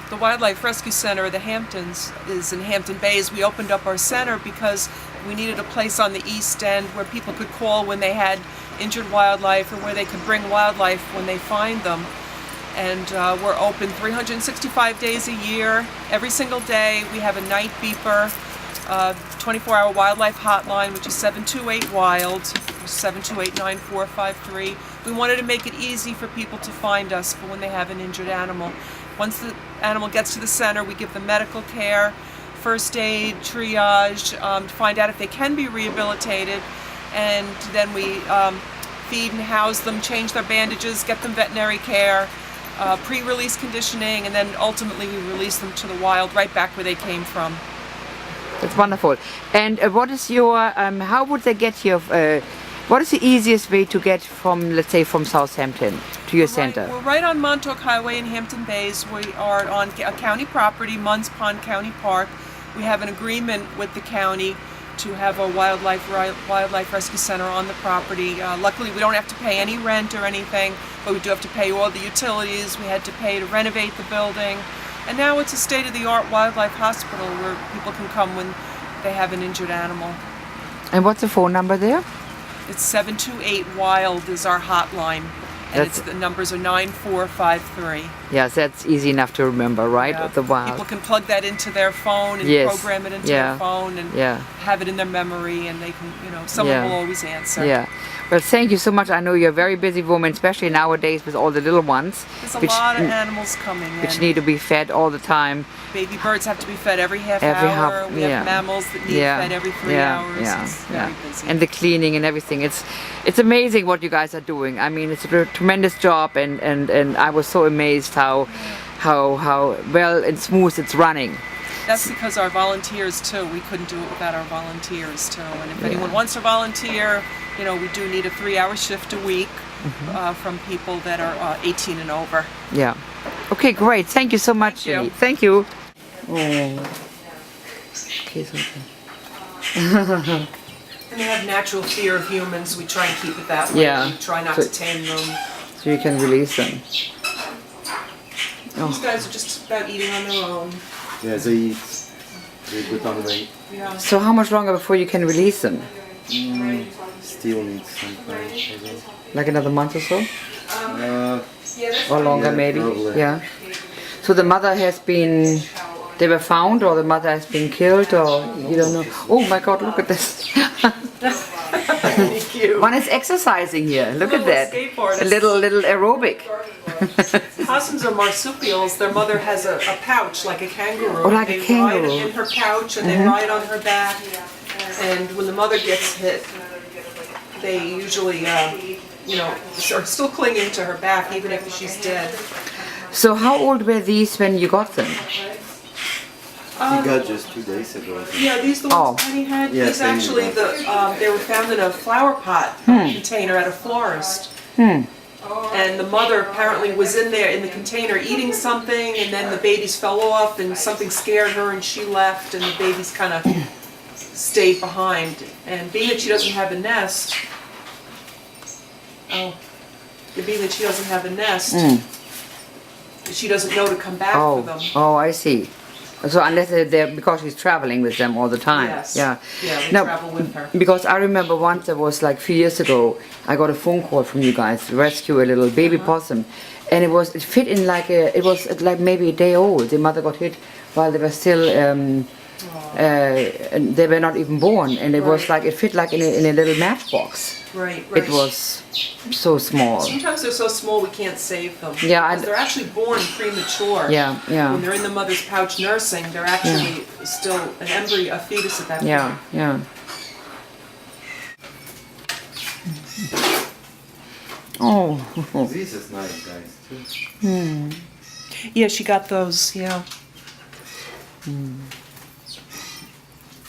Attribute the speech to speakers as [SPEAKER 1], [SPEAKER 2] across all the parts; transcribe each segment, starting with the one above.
[SPEAKER 1] The Wildlife Rescue Center of the Hamptons is in Hampton Bays. We opened up our center because we needed a place on the East End where people could call when they had injured wildlife or where they could bring wildlife when they find them. And we're open 365 days a year, every single day. We have a night beeper, 24-hour wildlife hotline, which is 728-WILD, 728-9453. We wanted to make it easy for people to find us for when they have an injured animal. Once the animal gets to the center, we give them medical care, first aid, triage, to find out if they can be rehabilitated, and then we feed and house them, change their bandages, get them veterinary care, pre-release conditioning, and then ultimately we release them to the wild, right back where they came from.
[SPEAKER 2] That's wonderful. And what is your, how would they get here? What is the easiest way to get from, let's say, from Southampton to your center?
[SPEAKER 1] We're right on Montauk Highway in Hampton Bays. We are on a county property, Munns Pond County Park. We have an agreement with the county to have a wildlife rescue center on the property. Luckily, we don't have to pay any rent or anything, but we do have to pay all the utilities. We had to pay to renovate the building. And now it's a state-of-the-art wildlife hospital where people can come when they have an injured animal.
[SPEAKER 2] And what's the phone number there?
[SPEAKER 1] It's 728-WILD is our hotline, and the numbers are 9453.
[SPEAKER 2] Yes, that's easy enough to remember, right?
[SPEAKER 1] Yeah.
[SPEAKER 2] The wild.
[SPEAKER 1] People can plug that into their phone and program it into their phone and have it in their memory, and they can, someone will always answer.
[SPEAKER 2] Yeah. Well, thank you so much. I know you're a very busy woman, especially nowadays with all the little ones.
[SPEAKER 1] There's a lot of animals coming in.
[SPEAKER 2] Which need to be fed all the time.
[SPEAKER 1] Baby birds have to be fed every half hour. We have mammals that need fed every 3 hours. It's very busy.
[SPEAKER 2] And the cleaning and everything. It's amazing what you guys are doing. I mean, it's a tremendous job, and I was so amazed how well and smooth it's running.
[SPEAKER 1] That's because our volunteers too. We couldn't do it without our volunteers too. And if anyone wants to volunteer, we do need a 3-hour shift a week from people that are 18 and over.
[SPEAKER 2] Yeah. Okay, great. Thank you so much, Jenny. Thank you. Oh. Okay, so
[SPEAKER 1] and they have natural fear of humans. We try and keep it that way.
[SPEAKER 2] Yeah.
[SPEAKER 1] We try not to tame them.
[SPEAKER 2] So you can release them.
[SPEAKER 1] These guys are just about eating on their own.
[SPEAKER 3] Yeah, they eat. They good on weight.
[SPEAKER 1] Yeah.
[SPEAKER 2] So how much longer before you can release them?
[SPEAKER 3] Still needs some time. I guess.
[SPEAKER 2] Like another month or so?
[SPEAKER 1] Yeah,
[SPEAKER 2] or longer maybe?
[SPEAKER 3] Probably.
[SPEAKER 2] Yeah. So the mother has been, they were found, or the mother has been killed, or you don't know? Oh my God, look at this. One is exercising here. Look at that. A little aerobic.
[SPEAKER 1] Possums are marsupials. Their mother has a pouch like a kangaroo.
[SPEAKER 2] Oh, like
[SPEAKER 1] they
[SPEAKER 2] a kangaroo.
[SPEAKER 1] ride in her pouch and they ride on her back. And when the mother gets hit, they usually, are still clinging to her back even if she's dead.
[SPEAKER 2] So how old were these when you got them?
[SPEAKER 3] We got just 2 days ago.
[SPEAKER 1] Yeah, these are the ones Penny had.
[SPEAKER 3] Yeah,
[SPEAKER 1] these actually, they were found in a flower pot container at a florist. And the mother apparently was in there in the container eating something, and then the babies fell off, and something scared her, and she left, and the babies kind of stayed behind. And being that she doesn't have a nest, she doesn't know to come back for them.
[SPEAKER 2] Oh, I see. So unless they're, because she's traveling with them all the time.
[SPEAKER 1] Yes.
[SPEAKER 2] Yeah.
[SPEAKER 1] Yeah, they travel with her.
[SPEAKER 2] Because I remember once, it was like 3 years ago, I got a phone call from you guys to rescue a little baby possum, and it fit in like it was like maybe a day old. The mother got hit while they were still, and they were not even born, and it was like it fit like in a little matchbox.
[SPEAKER 1] Right.
[SPEAKER 2] It was so small.
[SPEAKER 1] Sometimes they're so small we can't save them.
[SPEAKER 2] Yeah,
[SPEAKER 1] because they're actually born premature.
[SPEAKER 2] Yeah.
[SPEAKER 1] When they're in the mother's pouch nursing, they're actually still an embryo, a fetus at that point.
[SPEAKER 2] Yeah. Oh.
[SPEAKER 3] This is nice, guys, too.
[SPEAKER 1] Yeah, she got those, yeah.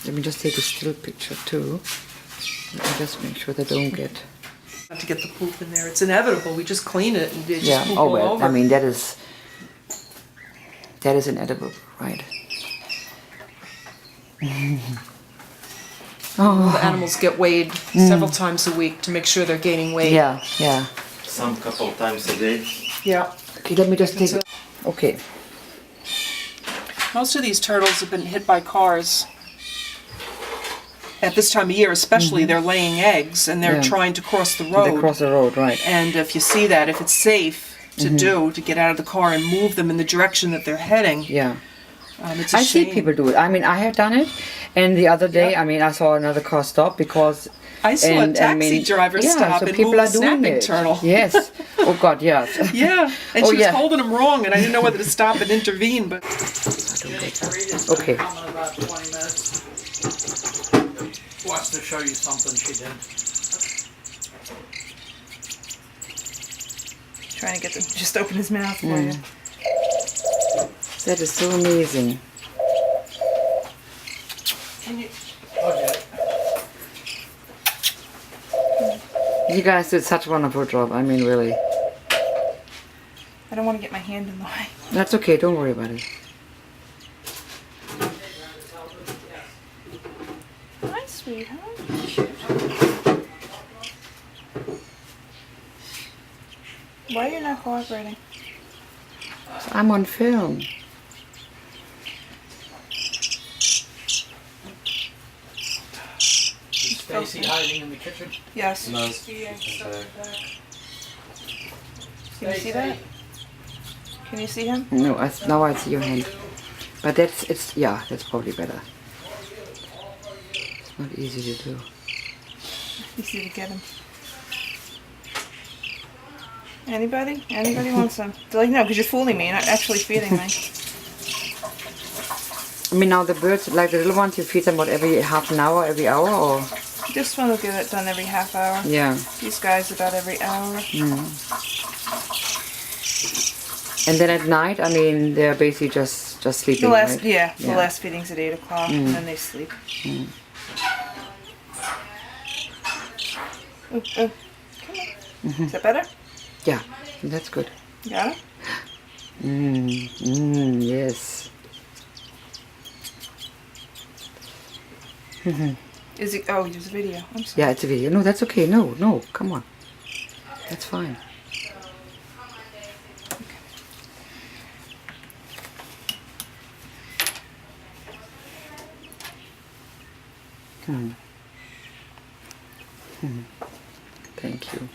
[SPEAKER 2] Let me just take a still picture too. Let me just make sure they don't get...
[SPEAKER 1] Have to get the poop in there. It's inevitable. We just clean it and they just poop
[SPEAKER 2] oh
[SPEAKER 1] all
[SPEAKER 2] well,
[SPEAKER 1] over.
[SPEAKER 2] I mean that is inedible, right?
[SPEAKER 1] The animals get weighed several times a week to make sure they're gaining weight.
[SPEAKER 2] Yeah.
[SPEAKER 3] Some couple times a day.
[SPEAKER 1] Yeah.
[SPEAKER 2] Okay, let me just take it. Okay.
[SPEAKER 1] Most of these turtles have been hit by cars. At this time of year especially, they're laying eggs and they're
[SPEAKER 2] Yeah.
[SPEAKER 1] trying to cross the
[SPEAKER 2] They
[SPEAKER 1] road.
[SPEAKER 2] cross the road, right?
[SPEAKER 1] And if you see that, if it's safe to do, to get out of the car and move them in the direction that they're heading,
[SPEAKER 2] Yeah.
[SPEAKER 1] it's a
[SPEAKER 2] I see
[SPEAKER 1] shame.
[SPEAKER 2] people do it. I mean, I have done it, and the other day,
[SPEAKER 1] Yeah.
[SPEAKER 2] I mean, I saw another car stop because.
[SPEAKER 1] I saw a taxi driver stop
[SPEAKER 2] so
[SPEAKER 1] and
[SPEAKER 2] people
[SPEAKER 1] move
[SPEAKER 2] are
[SPEAKER 1] a
[SPEAKER 2] doing
[SPEAKER 1] snapping
[SPEAKER 2] it.
[SPEAKER 1] turtle.
[SPEAKER 2] Yes. Oh God, yes.
[SPEAKER 1] Yeah, and
[SPEAKER 2] Oh,
[SPEAKER 1] she was
[SPEAKER 2] yeah.
[SPEAKER 1] holding him wrong, and I didn't know whether to stop and intervene, but
[SPEAKER 2] Okay.
[SPEAKER 4] Coming about 20 minutes. Wants to show you something she did.
[SPEAKER 1] trying to get them just open his mouth for you.
[SPEAKER 2] That is so amazing.
[SPEAKER 1] Can you?
[SPEAKER 4] Oh, yeah.
[SPEAKER 2] You guys did such a wonderful job. I mean, really.
[SPEAKER 1] I don't want to get my hand in the way.
[SPEAKER 2] That's okay. Don't worry about it.
[SPEAKER 1] Hi, sweetheart. Why are you not cooperating?
[SPEAKER 2] I'm on film.
[SPEAKER 4] Is Stacy hiding in the kitchen?
[SPEAKER 1] Yes.
[SPEAKER 3] No.
[SPEAKER 1] Can you see that? Can you see him?
[SPEAKER 2] No, now I see your hand. But that's probably better. It's not easy to do.
[SPEAKER 1] Easy to get him. Anybody? Anybody wants some? They're like, no, because you're fooling me. You're not actually feeding me.
[SPEAKER 2] I mean, now the birds, like the little ones, you feed them what, every half an hour, every hour, or?
[SPEAKER 1] This one will get it done every half hour.
[SPEAKER 2] Yeah.
[SPEAKER 1] These guys about every hour.
[SPEAKER 2] And then at night, I mean, they're basically just sleeping,
[SPEAKER 1] The last,
[SPEAKER 2] right?
[SPEAKER 1] yeah, the
[SPEAKER 2] Yeah.
[SPEAKER 1] last feeding's at 8 o'clock, and then they sleep. Ooh, ooh. Come on. Is that better?
[SPEAKER 2] Yeah, that's good.
[SPEAKER 1] You got it?
[SPEAKER 2] Yes.
[SPEAKER 1] Is it? Oh, use video. I'm sorry.
[SPEAKER 2] Yeah, it's a video. No, that's okay. No, come on. That's fine. Thank you.